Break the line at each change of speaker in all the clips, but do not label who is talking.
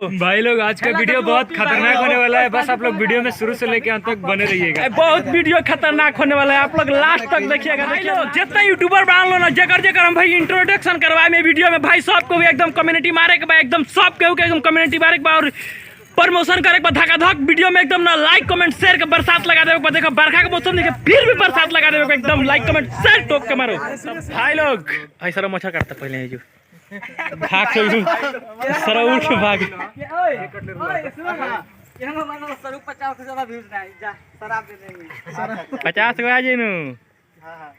भाई लोग आज का वीडियो बहुत खतरनाक होने वाला है, बस आप लोग वीडियो में शुरू से लेके अंत तक बने रहिएगा।
बहुत वीडियो खतरनाक होने वाला है, आप लोग लास्ट तक देखिएगा। भाई लोग जितना यूट्यूबर बना लो ना, जगह हम भाई इंट्रोडक्शन करवाए में वीडियो में भाई सबको भी एकदम कम्युनिटी मारे के बाद एकदम सब केहू के एकदम कम्युनिटी मारे के बाद और प्रमोशन करे के बाद धक वीडियो में एकदम ना लाइक कमेंट शेयर के बरसात लगा देवे के। देखो बरखा के मौसम देखे फिर भी बरसात लगा देवे एकदम लाइक कमेंट शेयर ठोक के मारो। भाई लोग ऐसा मच्छर काटता पहले जो भाग से सर उठ के भाग। 50 को आ जाए नु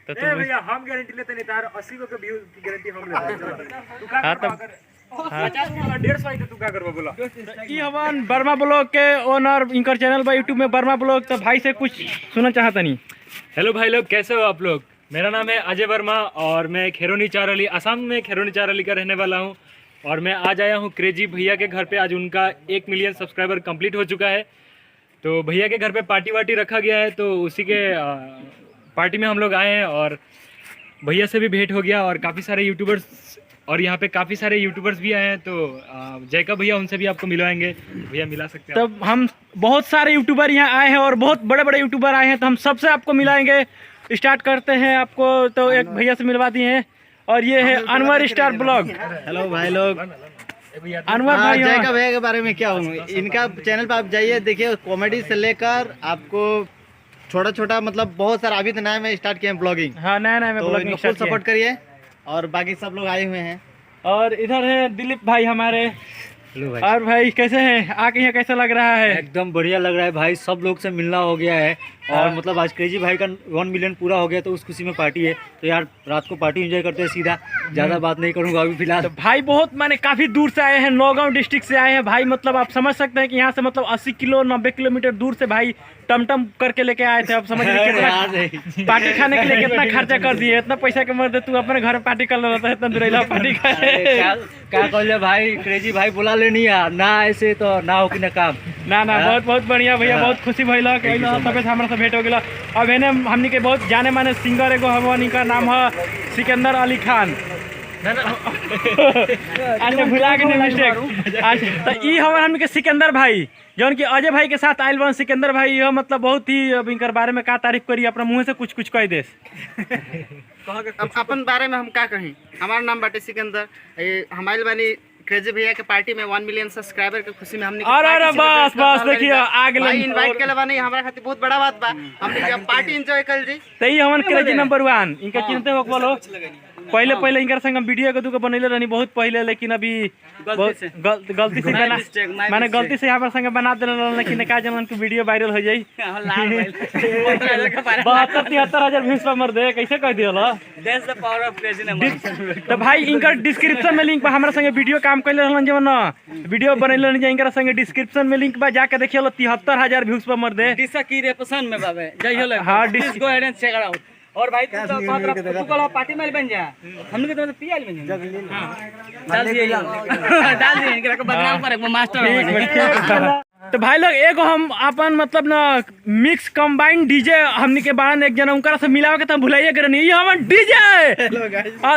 तो तुम
भैया हम गारंटी लेते नहीं, तार 80 को व्यू की गारंटी हम लेते। तू का कर 50 को 150 तू का करबो बोला।
ई हवन वर्मा ब्लॉग के ओनर, इनकर चैनल बा यूट्यूब में वर्मा ब्लॉग। तो भाई से कुछ सुनना चाहता नहीं।
हेलो भाई लोग, कैसे हो आप लोग? मेरा नाम है अजय वर्मा और मैं खेरोनी चारली, असम में खेरोनी चारली का रहने वाला हूं। और मैं आज आया हूं क्रेजी भैया के घर पे। आज उनका 1 मिलियन सब्सक्राइबर कंप्लीट हो चुका है, तो भैया के घर पे पार्टी वार्टी रखा गया है। तो उसी के पार्टी में हम लोग आए हैं और भैया से भी भेंट हो गया और काफ़ी सारे यूट्यूबर्स, और यहाँ पे काफ़ी सारे यूट्यूबर्स भी आए हैं। तो जयका भैया, उनसे भी आपको मिलवाएंगे। भैया मिला सकते हैं?
तब हम बहुत सारे यूट्यूबर यहाँ आए हैं और बहुत बड़े बड़े यूट्यूबर आए हैं, तो हम सबसे आपको मिलाएंगे। स्टार्ट करते हैं आपको, तो एक भैया से मिलवा दिए हैं और ये है अनवर स्टार ब्लॉग।
हेलो भाई लोग,
अनवर भाई
जयका भैया के बारे में क्या हूँ, इनका चैनल पर आप जाइए, देखिए कॉमेडी से लेकर आपको छोटा छोटा मतलब बहुत सारा। अभी तो नया में स्टार्ट किया है ब्लॉगिंग।
हाँ नया में ब्लॉगिंग
फुल सपोर्ट करिए। और बाकी सब लोग आए हुए हैं।
और इधर है दिलीप भाई हमारे।
हेलो भाई।
और भाई कैसे हैं? आके यहाँ कैसा लग रहा है?
एकदम बढ़िया लग रहा है भाई, सब लोग से मिलना हो गया है। और मतलब आज क्रेजी भाई का 1 मिलियन पूरा हो गया, तो उस खुशी में पार्टी है। तो यार रात को पार्टी एंजॉय करते हैं सीधा, ज़्यादा बात नहीं करूँगा अभी फिलहाल।
तो भाई बहुत माने काफ़ी दूर से आए हैं, नौगांव डिस्ट्रिक्ट से आए हैं भाई। मतलब आप समझ सकते हैं कि यहाँ से मतलब 80 किलो 90 किलोमीटर दूर से भाई टमटम करके लेके आए थे। आप समझ लीजिए पार्टी खाने के लिए कितना खर्चा कर दिए। इतना पैसा के मर्द तू अपने घर पार्टी कर लेता है, इतना दूर पार्टी
क्या कहले भाई, क्रेजी भाई बुला लेनी है ना, ऐसे तो ना हो कि ना काम
ना। बहुत बहुत बढ़िया भैया, बहुत खुशी भइला कि तबे हमारा से भेंट हो गया। अब इन्हें हमनी के बहुत जाने माने सिंगर एगो हवन, इनका नाम है सिकंदर अली खान। अच्छा भुला के नहीं मिस्टेक। अच्छा तो ई हवन हमनी के सिकंदर भाई, जौन कि अजय भाई के साथ आयल बन। सिकंदर भाई यह मतलब बहुत ही, अब इनकर बारे में का तारीफ करी, अपना मुँह से कुछ कह दे।
अब अपन बारे में हम क्या कहें, हमारा नाम बाटे सिकंदर। हमारे वाली क्रेजी भैया के पार्टी में 1 मिलियन सब्सक्राइबर के खुशी में हमने
अरे बस देखिए आगे
इनवाइट के लवा नहीं, हमारा खातिर बहुत बड़ा बात बा। हमने जब पार्टी एंजॉय कर जी,
तई हमन क्रेजी नंबर 1 इनका चिंता हो बोलो। पहले इनकर संग हम वीडियो के दुका बनैले रहनी बहुत पहले, लेकिन अभी गलती से बना माने गलती से हमारे संग बना देले, लेकिन का जनन की वीडियो वायरल हो जाई। 72-73 व्यूज पर मर दे, कैसे कह दियो लो। That's the power of crazy number. तो भाई इनकर डिस्क्रिप्शन में लिंक बा, हमारे संग वीडियो काम कइले रहलन जवन ना, वीडियो बनैले रहनी, इनकर संग डिस्क्रिप्शन में लिंक बा, जाके देखियो लो। 73,000 व्यूज पर मर दे।
डिसा की रे पसंद में बाबे जइयो ले।
हां
गो एंड चेक आउट। और भाई तू तो कल पार्टी में बन जा, हमने तो पियाल बन जा। डाल दिए इनके को बदनाम करे मास्टर।
तो भाई लोग एगो हम अपन मतलब ना मिक्स कंबाइन डीजे हमनी के बारन एक जना उनकरा से मिलाव के, तो भुलाइए करनी। ये हमन DJ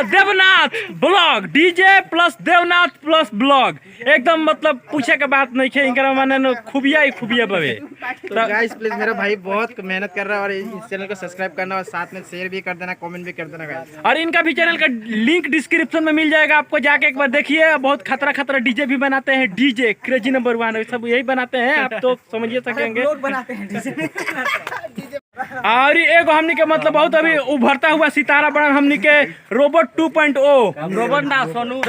Devnath blog, DJ plus Devnath plus blog, एकदम मतलब पूछे के बात नहीं है। इनकरा माने खूबिया ही खूबिया बवे।
तो गाइस प्लीज, मेरा भाई बहुत मेहनत कर रहा है और इस चैनल को सब्सक्राइब करना और साथ में शेयर भी कर देना, कमेंट भी कर देना गाइस।
और इनका भी चैनल का लिंक डिस्क्रिप्शन में मिल जाएगा, आपको जाके एक बार देखिए। बहुत खतरा डीजे भी बनाते हैं, डीजे क्रेजी नंबर 1 सब यही बनाते हैं, आप तो समझिए सकेंगे। और एक हमनी के मतलब बहुत अभी उभरता हुआ सितारा बना हमनी के रोबोट 2.0,
रोबोट ना
सोनू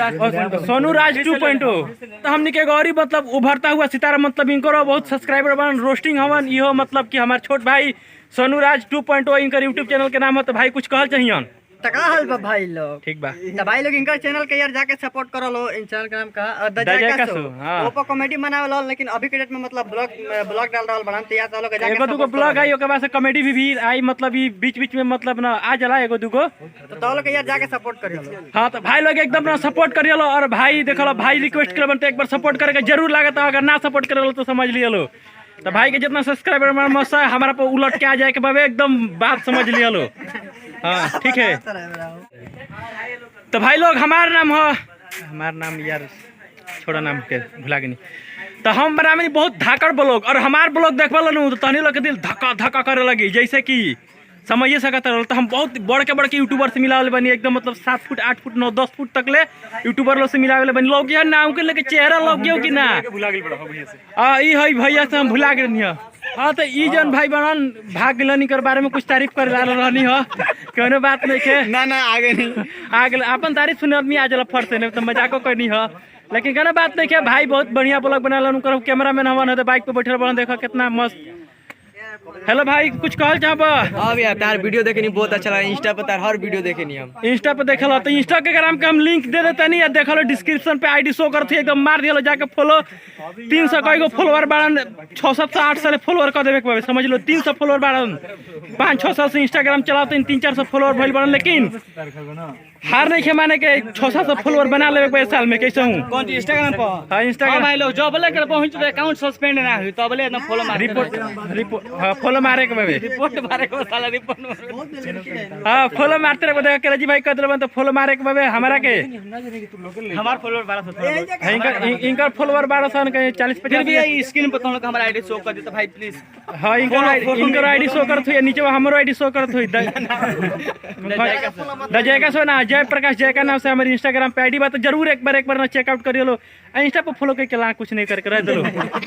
राज 2.0। तो हमनी के गौरी मतलब उभरता हुआ सितारा, मतलब इनको बहुत सब्सक्राइबर बन, रोस्टिंग हवन। इहो मतलब कि हमारे छोट भाई सोनू राज 2.0 इनका यूट्यूब चैनल के नाम है। तो भाई कुछ कहल चाहिए?
तका हल बा भाई लोग,
ठीक बा।
तो भाई लोग इनका चैनल के यार जाके सपोर्ट करो लो। इन चैनल का नाम का द जयका शो।
हां
ओपो कॉमेडी बनावे लो, लेकिन अभी के डेट में मतलब ब्लॉग डाल रहा बना तैयार तो लोग जाके
एगो दुगो ब्लॉग आई, ओके बाद से कॉमेडी भी आई, मतलब ई बीच में मतलब ना आ जला एगो दुगो,
तो लोग यार जाके सपोर्ट करियो लो।
हाँ तो भाई लोग एकदम ना सपोर्ट करियो लो। और भाई देखो लो, भाई रिक्वेस्ट कर बनते एक बार सपोर्ट करके जरूर लागत, अगर ना सपोर्ट करे लो तो समझ लियो लो। तो भाई के जितना सब्सक्राइबर हमारा पे उलट के आ जाए के बाबे एकदम बात समझ लियो लो। हाँ ठीक है। तो भाई लोग हमारा नाम यार छोड़ा नाम के भुला गई। तो हम बनावे बहुत धाकड़ ब्लॉग और हमार ब्लॉग देखवा लो तो तहनी लोग के दिल धक्का धक्का करे लगी, जैसे कि समझिए सकता रहो। तो हम बहुत बड़के बड़के यूट्यूबर से मिलावे बनी एकदम, मतलब 7 फुट 8 फुट 9 10 फुट तक ले यूट्यूबर लोग से मिलावे बनी। लोग यहाँ नाम के लेके चेहरा लोग गयो कि ना ई है भैया से हम भुला गए। हाँ तो ई जन भाई बनन भाग गलनी कर बारे में कुछ तारीफ कर रहनी हो, कोनो बात नहीं है
ना आगे नहीं
आगे अपन तारीफ सुने आदमी आ जला फट से, नहीं तो मजाको कोई नहीं हो। लेकिन कहना बात नहीं है भाई, बहुत बढ़िया ब्लॉग बना लन, कैमरा मैन हवन है, बाइक पे बैठे बन, देखो कितना मस्त। हेलो भाई, कुछ कहल चाहब?
अब यार तार वीडियो देखे बहुत अच्छा लगा, इंस्टा पर तार हर वीडियो देखे हम
इंस्टा पे देखल तो इंस्टा के ग्राम के हम लिंक दे देते नहीं, देखल डिस्क्रिप्शन पे आईडी शो करते एकदम मार दिया जाके फॉलो। 300 कई गो फॉलोअर बाड़न, 600 8 साल फॉलोअर कर देवे, समझ लो 300 फॉलोअर बाड़न, 5-6 साल से इंस्टाग्राम चलाते 3-400 फॉलोअर भइल बाड़न। लेकिन हार नहीं माने के 600 फॉलोअर बना लेवे साल में, कैसे हूँ
कौन चीज इंस्टाग्राम पर?
हाँ इंस्टाग्राम
भाई लोग जब लेकर पहुंच तो अकाउंट सस्पेंड ना हुई तब ले एकदम फॉलो मार
रिपोर्ट हाँ फॉलो मारे के बाबे,
रिपोर्ट मारे को साला रिपोर्ट
हाँ फॉलो मारते रहे देखा केजी भाई कर दिल तो फॉलो मारे के बाबे हमारा के
हमार फॉलोअर 1200
इनकर फॉलोअर 1200 के 40-50
फिर भी स्क्रीन पर तुम हमारा आईडी शो कर दे तो भाई प्लीज।
हाँ इनकर आईडी शो करत हुई, नीचे हमारो आईडी शो करत हुई दजयका सो ना जय प्रकाश जय का नाम से हमारे इंस्टाग्राम पे आईडी बात जरूर एक बार ना चेकआउट करिए लो। इंस्टा पे फॉलो करके ला कुछ नहीं करके रह दो,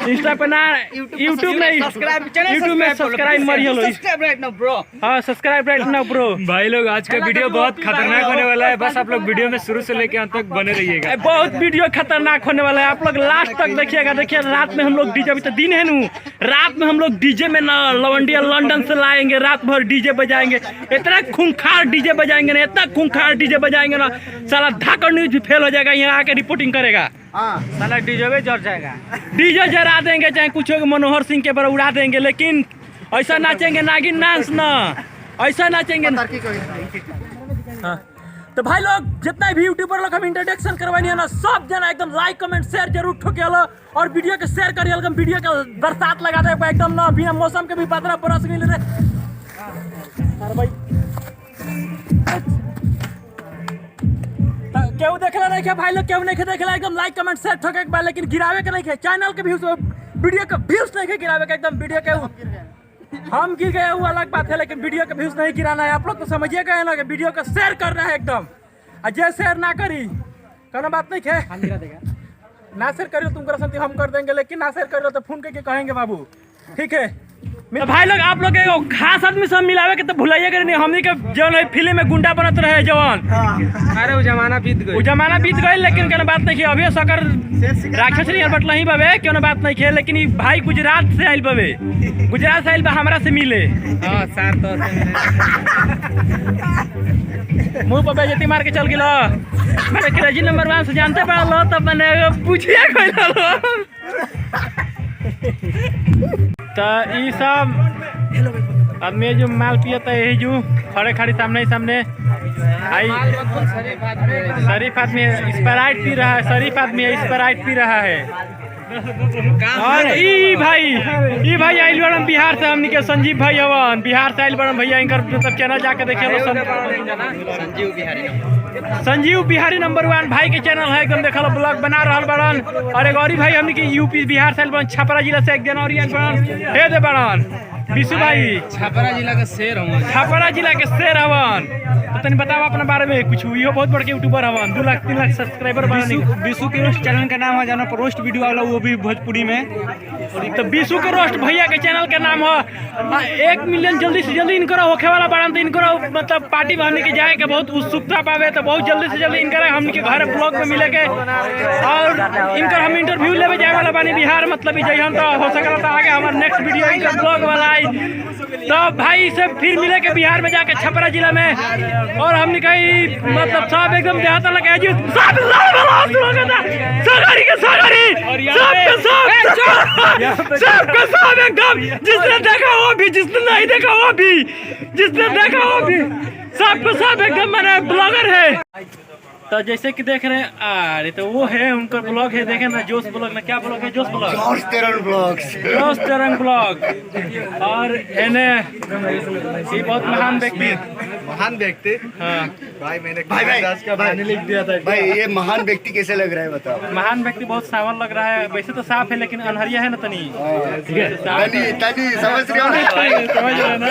इंस्टा पे ना यूट्यूब नहीं यूट्यूब में सब्सक्राइब मारिए लो।
Subscribe right now bro.
हाँ सब्सक्राइब राइट नाउ ब्रो।
भाई लोग आज का वीडियो बहुत खतरनाक होने वाला है, बस आप लोग वीडियो में शुरू से लेकर अंत तक बने रहिएगा।
बहुत वीडियो खतरनाक होने वाला है, आप लोग लास्ट तक देखिएगा। देखिए रात में हम लोग डीजे, अभी तो दिन है नू, रात में हम लोग डीजे में ना लवंडिया लंदन से लाएंगे, रात भर डीजे बजाएंगे, इतना खूंखार डीजे बजाएंगे ना, इतना खूंखार डीजे बजाएंगे ना, साला धाकड़ न्यूज भी फेल हो जाएगा, यहाँ आके रिपोर्टिंग करेगा।
साला डीजे में जर जाएगा,
डीजे जरा देंगे, चाहे कुछ हो मनोहर सिंह के बड़ा उड़ा देंगे, लेकिन ऐसा नाचेंगे नागिन डांस ना, ऐसा नाचेंगे। हाँ तो भाई लोग जितना भी यूट्यूबर लोग हम इंट्रोडक्शन करवानी है ना, सब जना एकदम लाइक कमेंट शेयर जरूर ठोके और वीडियो के शेयर करिए, एकदम वीडियो के बरसात लगा दे एकदम ना, बिना मौसम के भी बदला बरस मिल रहे। केहू देखला नहीं है भाई लोग, केहू नहीं देखला, एकदम लाइक कमेंट शेयर ठोके के बाद, लेकिन गिरावे के नहीं है, चैनल के व्यूज वीडियो के व्यूज नहीं है गिरावे के, एकदम वीडियो के हम गिर गए वो अलग बात है, लेकिन वीडियो के व्यूज नहीं गिराना है। आप लोग तो समझिए गए ना कि वीडियो को शेयर करना है एकदम, और जे शेयर ना करी कोनो बात नहीं है, ना शेयर करियो तुम करो हम कर देंगे, लेकिन ना शेयर करियो तो फोन करके कहेंगे बाबू, ठीक है। तो भाई लोग आप लोग खास आदमी सब मिलावे के तो भुलाइए कर नहीं, हमनी के जौन है फिल्म में गुंडा बनत रहे जवान,
अरे वो जमाना बीत
गई, लेकिन कोनो बात नहीं है। अभी सकर राक्षस नहीं बटला ही बाबे, कोनो बात नहीं है, लेकिन भाई गुजरात से आइल बाबे, गुजरात से आइल बा हमरा से मिले।
हां सार तो
मुंह पर बेइज्जती मार के चल गेलो, मैंने क्रेजी नंबर 1 से जानते पड़ा लो, तब मैंने पूछिए कोई लो तो ई सब आदमी जो माल पियता है जो खड़े खड़ी सामने आई शरीफ आदमी स्प्राइट पी रहा है, शरीफ आदमी स्प्राइट पी रहा है। और ई भाई आइल बड़न बिहार से, हमनी के संजीव भाई हवन बिहार से आइल बड़न भैया, इनकर मतलब चैनल जाके देखिए, संजीव बिहारी नंबर 1 भाई के चैनल है, एकदम देखल ब्लॉग बना रहा बड़न। और एक और भाई हमनी के यूपी बिहार से आइल बड़न, छपरा जिला से 1 जनवरी आइल बड़न, हे दे बड़न विशु भाई,
छपरा जिला का शेर हूं,
छपरा जिला के शेर हवन। तो तनी बताओ अपने बारे में कुछ, यो बहुत बड़े यूट्यूबर हवन, 2 लाख 3 लाख सब्सक्राइबर बना।
विशु के रोस्ट चैनल का नाम है, जाना पर रोस्ट वीडियो वाला वो भी भोजपुरी में,
तो विशु के रोस्ट भैया के चैनल का नाम है। 1 मिलियन जल्दी से जल्दी इनकर होखे वाला बड़न, तो इनकर मतलब पार्टी में हमने के जाए के बहुत उत्सुकता पावे, तो बहुत जल्दी से जल्दी इनकर हमने के घर ब्लॉग में मिले के, और इनकर हम इंटरव्यू लेवे जाए वाला बानी बिहार, मतलब जइहन तो हो सकला तो आगे हमार नेक्स्ट वीडियो इनकर ब्लॉग वाला आई। तो भाई से फिर मिले के बिहार में जाके छपरा जिला में, और हमने कही मतलब सब एकदम देहाता लगे जी, सब एकदम, जिसने देखा वो भी, जिसने नहीं देखा वो भी, जिसने देखा वो भी, सबको सब एकदम मैंने ब्लॉगर है। तो जैसे कि देख रहे हैं अरे तो वो है उनका ब्लॉग है, देखे ना जोश ब्लॉग ना, क्या ब्लॉग है जोश ब्लॉग, जोश तरंग ब्लॉग। और ये बहुत महान व्यक्ति हाँ
भाई मैंने दास का भाई लिख दिया था भाई। ये महान व्यक्ति कैसे लग रहा है बताओ?
महान व्यक्ति बहुत सावन लग रहा है, वैसे तो साफ है लेकिन अनहरिया है ना तनी,
तनी समझ रहे हो ना?
समझ रहे ना।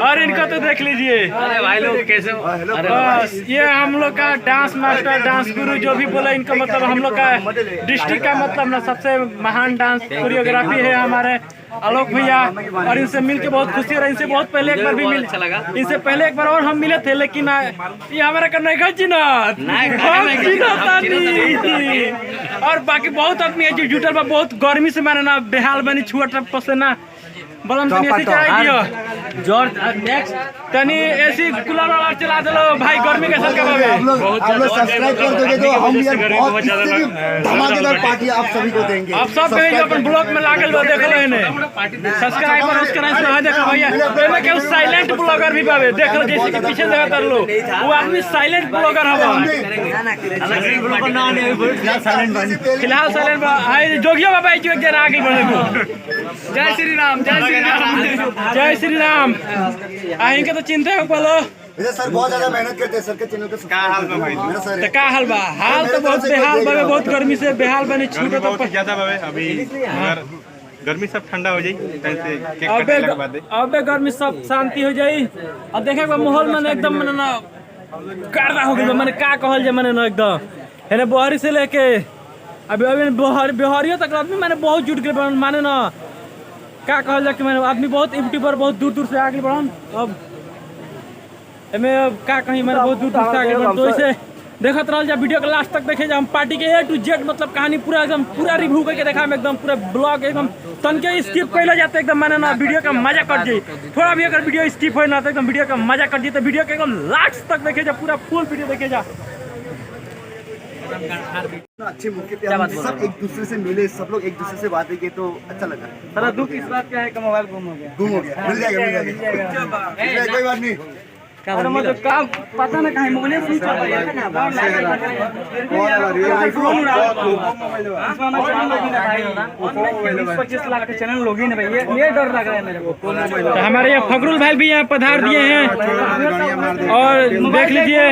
और इनको तो देख लीजिए
भाई लोग कैसे
बस ये हम लोग का डांस मास्टर, डांस गुरु जो भी बोला, इनका मतलब हम लोग का डिस्ट्रिक्ट का मतलब ना सबसे महान डांस कोरियोग्राफी है हमारे आलोक भैया। और इनसे मिलके बहुत खुशी हो रहा है। इनसे बहुत पहले एक बार भी मिल लगा, इनसे पहले एक बार और हम मिले थे, लेकिन ये हमारा करना है जिनात और बाकी बहुत आदमी है जो जुटल बा। बहुत गर्मी से मारे ना बेहाल बनी, छुआ पसेना बलम तनी ऐसी चढ़ाई दियो जॉर्ज। नेक्स्ट तनी ऐसी कूलर वाला चला दे लो भाई, गर्मी कैसा का बाबे।
आप लोग सब्सक्राइब कर दोगे तो हम यार बहुत धमाकेदार पार्टी आप सभी को देंगे।
आप सब के अपन ब्लॉग में लागल बा, देख लो इन्हें सब्सक्राइब और उसके नाम से देखो भैया। एमे के साइलेंट ब्लॉगर भी बाबे, देख लो जैसे कि पीछे देखा कर लो, वो आदमी साइलेंट ब्लॉगर हवा फिलहाल साइलेंट बा। आई जोगिया बाबा जी एक जरा आगे बढ़े। जय श्री राम, जय श्री राम, जय श्री राम। इनके तो चिंता है बोलो
सर, बहुत ज्यादा मेहनत करते हैं सर के चैनल पे। क्या हाल बा भाई? मेरा सर
तो का हाल बा? हाल तो बहुत बेहाल बाबे, बहुत गर्मी से बेहाल बने, छूट तो
ज्यादा बाबे। अभी अगर गर्मी सब ठंडा हो जाई तैसे केक
अबे
कटने के बाद
अबे गर्मी सब शांति हो जाई। अब देखे माहौल में एकदम मैंने ना काड़ा हो गया, मैंने का कहल जे मैंने ना एकदम है बोहरी से लेके अभी बिहारियों तक आदमी मैंने बहुत जुट गए माने ना का कहल जा कि मैंने आदमी बहुत यूट्यूबर बहुत दूर दूर से आगे बढ़न। अब एमे का कहीं मैंने बहुत दूर दूर से आगे बढ़न, तो इसे देखत रहल जा वीडियो के लास्ट तक देखे जा। हम पार्टी के A to Z मतलब कहानी पूरा एकदम पूरा रिव्यू करके देखा हम एकदम पूरा ब्लॉग एकदम तन के स्किप कैला जाते एकदम मैंने ना वीडियो का मजा कर जाई। थोड़ा भी अगर वीडियो स्किप हो ना तो एकदम वीडियो का मजा कर जाई, तो वीडियो के एकदम लास्ट तक देखे जा, पूरा फुल वीडियो देखे जा।
अच्छे मौके पे हम सब एक दूसरे से मिले, सब लोग एक दूसरे से बातें किए तो अच्छा लगा।
सारा दुख इस बात का है कि मोबाइल गुम हो गया।
मिल जाएगा कोई बात नहीं।
अरे मतलब काम पता ना कहीं मोबाइल स्विच हो गया है ना, बाहर लगा 25 लाख का चैनल लॉगिन है भाई, ये डर लग रहा है मेरे को।
तो हमारे यहाँ फखरुल भाई भी यहाँ पधार दिए हैं और देख लीजिए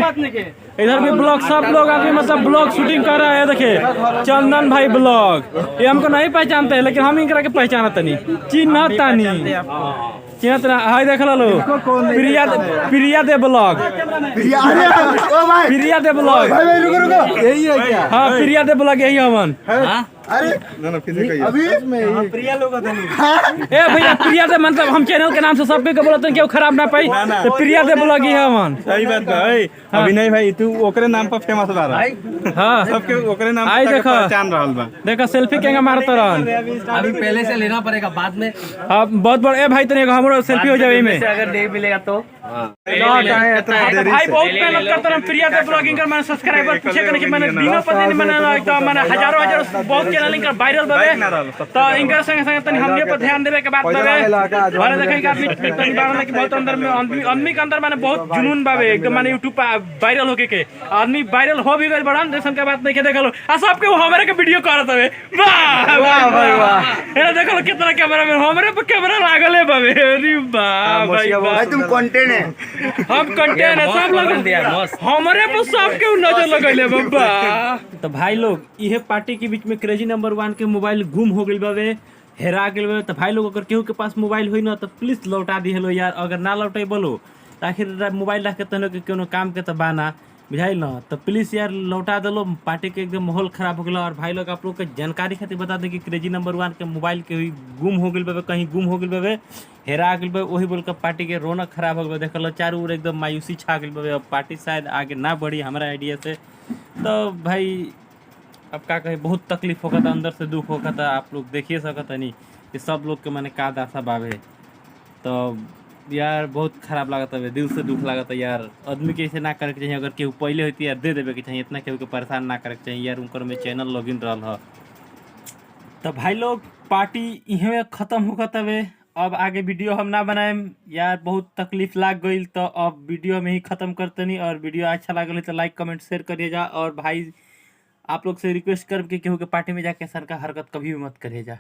इधर भी ब्लॉग सब लोग अभी मतलब ब्लॉग शूटिंग कर रहा है। देखिए चंदन भाई ब्लॉग, ये हमको नहीं पहचानते हैं लेकिन हम इनकरा के पहचानता नहीं, चिन्हता नहीं चिन्हत ना। हाय देख लो प्रिया दे ब्लॉग, प्रिया दे ब्लॉग
यही है क्या?
हाँ प्रिया दे ब्लॉग यही हमन।
अरे अभी
प्रिया लोग
ए भैया प्रिया दे मतलब हम चैनल के नाम से सबके के बोलते हैं क्यों खराब ना पाई, तो प्रिया दे ब्लॉग ही हमन।
सही बात भाई। अभी नहीं भाई तू ओकरे नाम पर फेमस बा रहा।
हां
सबके ओकरे नाम
आई
पर
देखो
पहचान रहल बा।
देखो सेल्फी केंगा मारत रहन,
अभी पहले से लेना पड़ेगा बाद में।
हां बहुत बड़ा ए भाई तने हमरो सेल्फी हो जावे में
अगर नहीं मिलेगा तो
भाई बहुत मेहनत करते हैं प्रिया दे ब्लॉगिंग कर। मैंने सब्सक्राइबर पूछे करने कि मैंने दिनों पर दिन मैंने एकदम मैंने हजारों बहुत चैनल इनका वायरल बवे, तो इनका संग संग तनी हमने पर ध्यान देवे के बात बवे। और देखें कि आदमी तनी बारन कि बहुत अंदर में आदमी के अंदर माने बहुत जुनून बावे एकदम माने यूट्यूब पर वायरल होके के आदमी वायरल हो भी गए बड़न जैसन के बात नहीं के देख लो आ सब के हमारे के वीडियो करत हवे। वाह वाह भाई वाह, ए देख लो कितना कैमरा में हमारे पर कैमरा लागल है बावे। अरे वाह भाई
भाई तुम कंटेंट है,
हम कंटेंट है सब लोग हमारे पर सब के नजर लगैले बाबा। तो भाई लोग इहे पार्टी के बीच में क्रेजी नंबर 1 के मोबाइल गुम हो गइल बावे, हेरा गेल बावे। तो भाई लोग अगर केहू के पास मोबाइल होई ना तो प्लीज लौटा दी हेलो यार, अगर ना लौटे बोलो तो आखिर मोबाइल रख के तनो के कोनो काम के तो बाना बुझाइल ना, तो प्लीज यार लौटा दलो। पार्टी के एकदम माहौल खराब हो गया। और भाई लोग आप लोग के जानकारी खातिर बता दें कि क्रेजी नंबर 1 के मोबाइल के गुम हो गइल बावे, कहीं गुम हो गइल बावे, हेरा गेल बावे, वही बोल के पार्टी के रौनक खराब हो गई। देख लो चारों ओर एकदम मायूसी छा गइल बावे। अब पार्टी शायद आगे ना बढ़ी हमारा आइडिया से। तो भाई अब का कहे बहुत तकलीफ होगा था, अंदर से दुख होगा था। आप लोग देखिए सकता नहीं कि सब लोग के मैंने का दासा बावे। तो यार बहुत खराब लगा था, दिल से दुख लगा था यार। आदमी के ऐसे ना करे के चाहिए, अगर केहू पहले होती यार दे देवे के चाहिए, इतना केहू के परेशान ना करे के चाहिए यार। उनकर में चैनल लॉगिन रहल है। तो भाई लोग पार्टी इहे खत्म होगा तवे अब आगे वीडियो हम ना बनाए यार, बहुत तकलीफ लाग गई, तो अब वीडियो में ही ख़त्म करते नहीं। और वीडियो अच्छा लगल तो लाइक कमेंट शेयर करिए जा। और भाई आप लोग से रिक्वेस्ट कर कि केहू के पार्टी में जाके सर का हरकत कभी भी मत करिए जा।